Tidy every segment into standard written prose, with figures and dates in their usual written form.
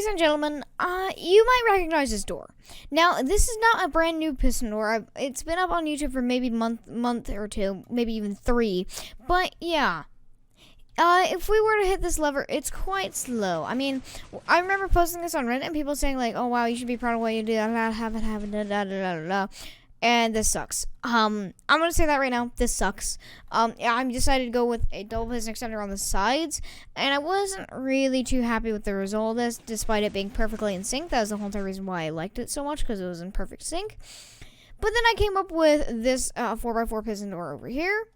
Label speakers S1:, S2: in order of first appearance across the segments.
S1: Ladies and gentlemen, you might recognize this door. Now, this is not a brand new piston door. It's been up on YouTube for maybe month or two, maybe even 3. But yeah, if we were to hit this lever, it's quite slow. I mean, I remember posting this on Reddit and people saying like, "Oh wow, you should be proud of what you did." And this sucks. I'm gonna say that right now. This sucks. I decided to go with a double piston extender on the sides, and I wasn't really too happy with the result of this, despite it being perfectly in sync. That was the whole entire reason why I liked it so much, because it was in perfect sync. But then I came up with this 4x4 piston door over here,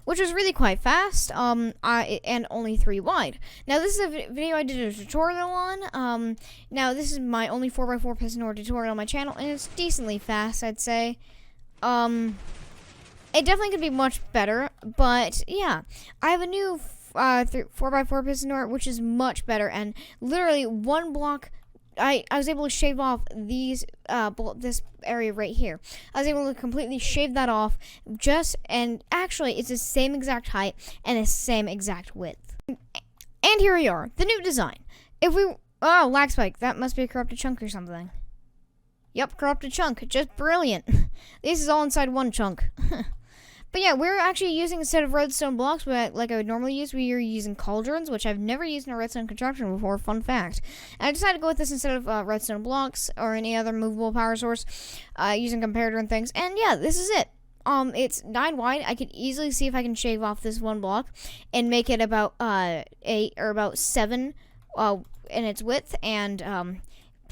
S1: which was really quite fast, and only 3 wide. Now, this is a video I did a tutorial on. Now, this is my only 4x4 piston door tutorial on my channel, and it's decently fast, I'd say. It definitely could be much better, but yeah. I have a new 4x4 piston door, which is much better, and literally one block, I was able to shave off these this area right here. I was able to completely shave that off, and actually it's the same exact height and the same exact width. And here we are, the new design. Oh, lag spike, that must be a corrupted chunk or something. Yep, corrupted chunk, just brilliant. This is all inside one chunk. But yeah, we're actually using, instead of redstone blocks, like I would normally use, we are using cauldrons, which I've never used in a redstone contraption before, fun fact. And I decided to go with this instead of redstone blocks or any other movable power source, using comparator and things. And yeah, this is it. It's 9 wide. I could easily see if I can shave off this one block and make it about 8 or about 7 in its width, and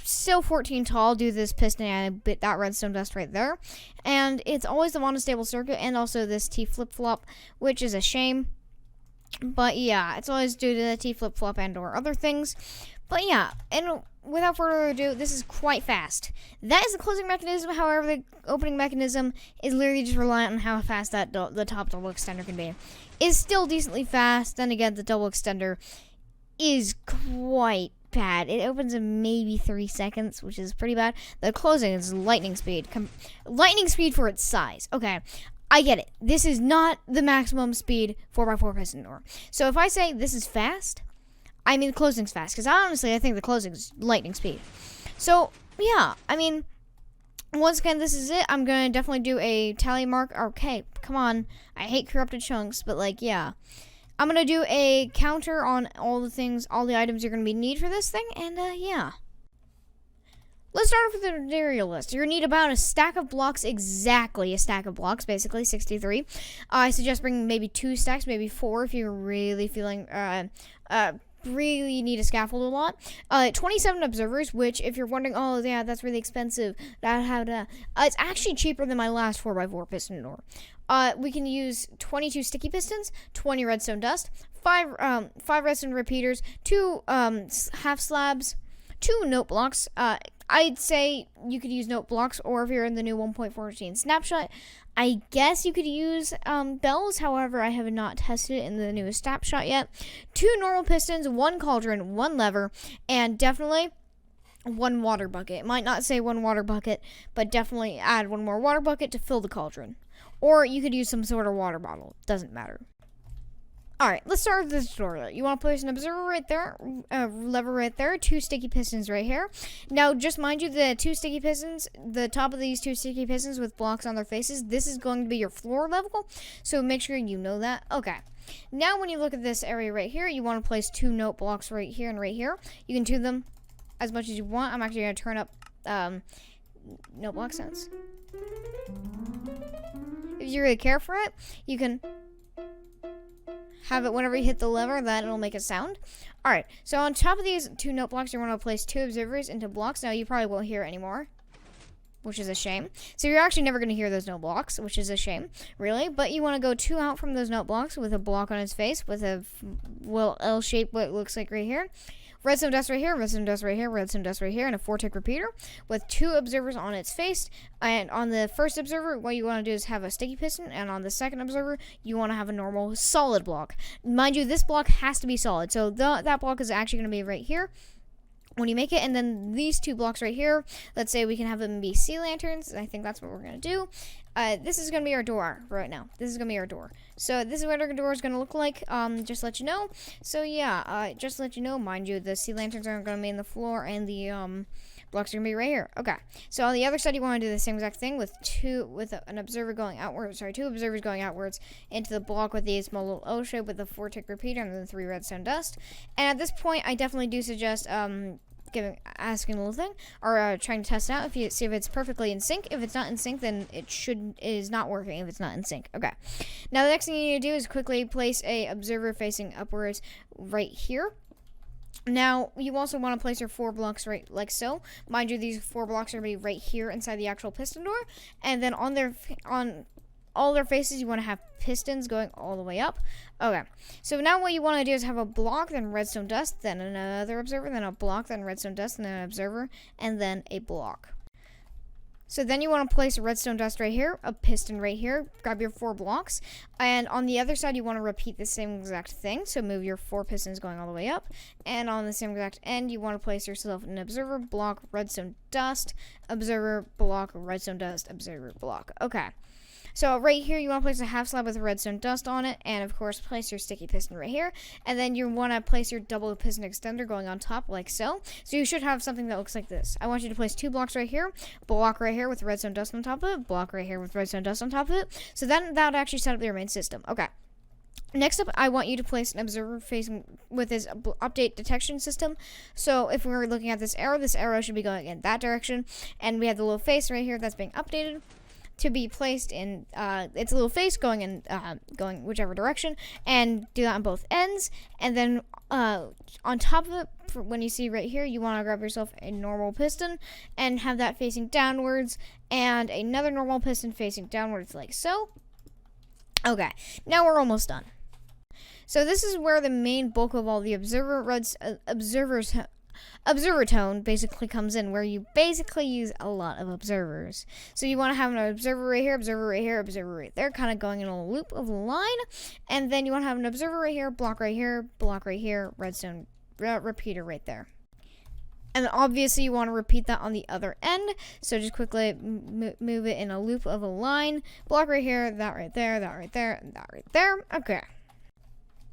S1: still 14 tall due to this piston and that redstone dust right there. And it's always the monostable circuit, and also this T flip-flop, which is a shame. But yeah, it's always due to the T flip-flop and or other things. But yeah, and without further ado, this is quite fast. That is the closing mechanism. However, the opening mechanism is literally just reliant on how fast that the top double extender can be. It's still decently fast. Then again, the double extender is quite bad. It opens in maybe 3 seconds, which is pretty bad. The closing is lightning speed. Lightning speed for its size. Okay, I get it. This is not the maximum speed 4x4 piston door. So if I say this is fast, I mean the closing's fast, because honestly I think the closing is lightning speed. So yeah, I mean, once again, this is it. I'm gonna definitely do a tally mark. Okay, come on. I hate corrupted chunks, but like, yeah. I'm going to do a counter on all the items you're going to need for this thing, and yeah. Let's start off with the material list. You're going to need about a stack of blocks, exactly a stack of blocks, basically 63. I suggest bringing maybe 2 stacks, maybe 4 if you're really feeling, really need a scaffold a lot. 27 observers, which if you're wondering, oh yeah, that's really expensive, it's actually cheaper than my last 4x4 piston door. We can use 22 sticky pistons, 20 redstone dust, 5 redstone repeaters, 2 half slabs, 2 note blocks. I'd say you could use note blocks, or if you're in the new 1.14 snapshot, I guess you could use bells. However, I have not tested it in the newest snapshot yet. 2 normal pistons, 1 cauldron, 1 lever, and definitely 1 water bucket. It might not say 1 water bucket, but definitely add 1 more water bucket to fill the cauldron. Or you could use some sort of water bottle. Doesn't matter. Alright, let's start with the tutorial. You want to place an observer right there, lever right there, 2 sticky pistons right here. Now, just mind you, the 2 sticky pistons, the top of these 2 sticky pistons with blocks on their faces, this is going to be your floor level, so make sure you know that. Okay. Now, when you look at this area right here, you want to place 2 note blocks right here and right here. You can tune them as much as you want. I'm actually going to turn up note block sounds. If you really care for it, you can have it whenever you hit the lever, that it'll make a sound. Alright, so on top of these 2 note blocks, you want to place 2 observers into blocks. Now, you probably won't hear it anymore, which is a shame. So you're actually never going to hear those note blocks, which is a shame, really. But you want to go 2 out from those note blocks with a block on its face, with a, well, L shape, what it looks like right here. Redstone dust right here, redstone dust right here, redstone dust right here, and a 4-tick repeater with 2 observers on its face. And on the first observer, what you want to do is have a sticky piston, and on the second observer, you want to have a normal solid block. Mind you, this block has to be solid, so that block is actually going to be right here when you make it. And then these 2 blocks right here, let's say we can have them be sea lanterns. I think that's what we're going to do. this is going to be our door right now. This is going to be our door. So this is what our door is going to look like, just to let you know. So yeah, just to let you know, mind you, the sea lanterns are going to be in the floor, and the blocks are going to be right here. Okay, so on the other side, you want to do the same exact thing with an observer going outwards, two observers going outwards into the block with the small little O shape with the 4 tick repeater and the 3 redstone dust. And at this point, I definitely do suggest asking a little thing, or trying to test it out, see if it's perfectly in sync. If it's not in sync, then it is not working if it's not in sync. Okay, now the next thing you need to do is quickly place a observer facing upwards right here. Now you also want to place your 4 blocks right like so. Mind you, these 4 blocks are going to be right here inside the actual piston door, and then on all their faces, you want to have pistons going all the way up. Okay, so now what you want to do is have a block, then redstone dust, then another observer, then a block, then redstone dust, and then an observer, and then a block. So then you want to place a redstone dust right here, a piston right here, grab your 4 blocks, and on the other side you want to repeat the same exact thing. So move your 4 pistons going all the way up, and on the same exact end you want to place yourself an observer, block, redstone dust, observer, block, redstone dust, observer, block. Okay. So right here, you want to place a half slab with redstone dust on it, and of course, place your sticky piston right here. And then you want to place your double piston extender going on top, like so. So you should have something that looks like this. I want you to place 2 blocks right here, block right here with redstone dust on top of it, block right here with redstone dust on top of it. So then that would actually set up your main system. Okay. Next up, I want you to place an observer facing with this update detection system. So if we were looking at this arrow should be going in that direction, and we have the little face right here that's being updated to be placed in its little face going in going whichever direction, and do that on both ends. And then on top of it, when you see right here, you want to grab yourself a normal piston and have that facing downwards, and another normal piston facing downwards like so. Okay, now we're almost done. So this is where the main bulk of all the observer tone basically comes in, where you basically use a lot of observers. So you want to have an observer right here, observer right here, observer right there, kind of going in a loop of a line. And then you want to have an observer right here, block right here, redstone repeater right there. And obviously you want to repeat that on the other end. So just quickly move it in a loop of a line. Block right here, that right there, that right there, and that right there. Okay.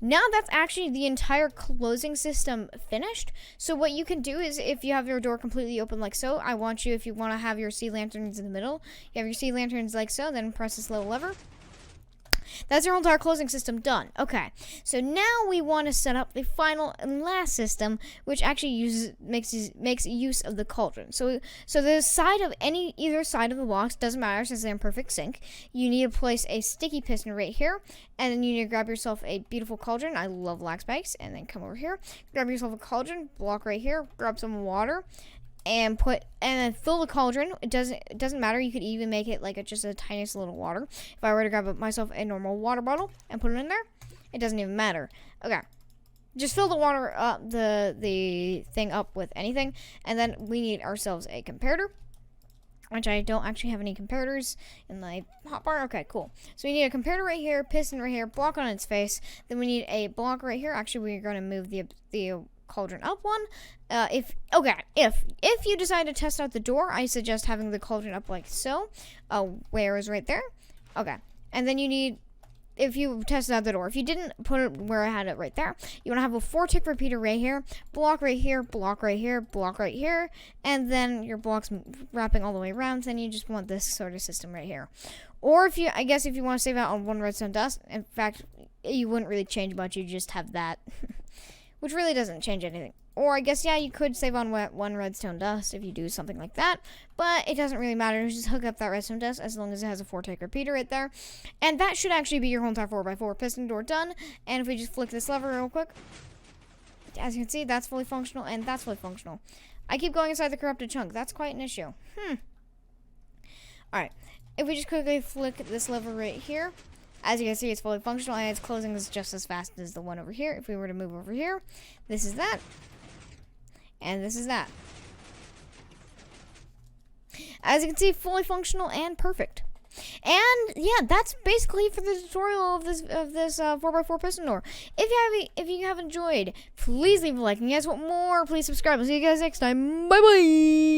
S1: Now that's actually the entire closing system finished. So what you can do is, if you have your door completely open like so, if you want to have your sea lanterns in the middle, you have your sea lanterns like so, then press this little lever. That's your entire closing system done. Okay, so now we want to set up the final and last system, which actually makes use of the cauldron. So the side of either side of the box doesn't matter, since they're in perfect sync. You need to place a sticky piston right here, and then you need to grab yourself a beautiful cauldron. I love lag spikes. And then come over here, grab yourself a cauldron, block right here, grab some water, and then fill the cauldron. It doesn't matter. You could even make it like just a tiniest little water. If I were to grab myself a normal water bottle and put it in there, it doesn't even matter. Okay, just fill the water up, the thing up with anything, and then we need ourselves a comparator, which I don't actually have any comparators in my hotbar. Okay, cool. So we need a comparator right here, piston right here, block on its face. Then we need a block right here. Actually, we're going to move the cauldron up one. If you decide to test out the door, I suggest having the cauldron up like so. Where is right there? Okay, and then you need, if you tested out the door, if you didn't put it where I had it right there, you want to have a 4 tick repeater right here, block right here, block right here, block right here, and then your blocks wrapping all the way around. Then you just want this sort of system right here. Or if you want to save out on 1 redstone dust, in fact, you wouldn't really change much. You just have that. Which really doesn't change anything. Or I guess, yeah, you could save on 1 redstone dust if you do something like that. But it doesn't really matter. Just hook up that redstone dust as long as it has a 4 tick repeater right there. And that should actually be your whole entire 4x4 piston door done. And if we just flick this lever real quick, as you can see, that's fully functional and that's fully functional. I keep going inside the corrupted chunk. That's quite an issue. Alright. If we just quickly flick this lever right here, as you can see, it's fully functional, and its closing is just as fast as the one over here. If we were to move over here, this is that, and this is that. As you can see, fully functional and perfect. And yeah, that's basically for the tutorial of this 4x4 piston door. If you have enjoyed, please leave a like. And you guys want more, please subscribe. I'll see you guys next time. Bye bye.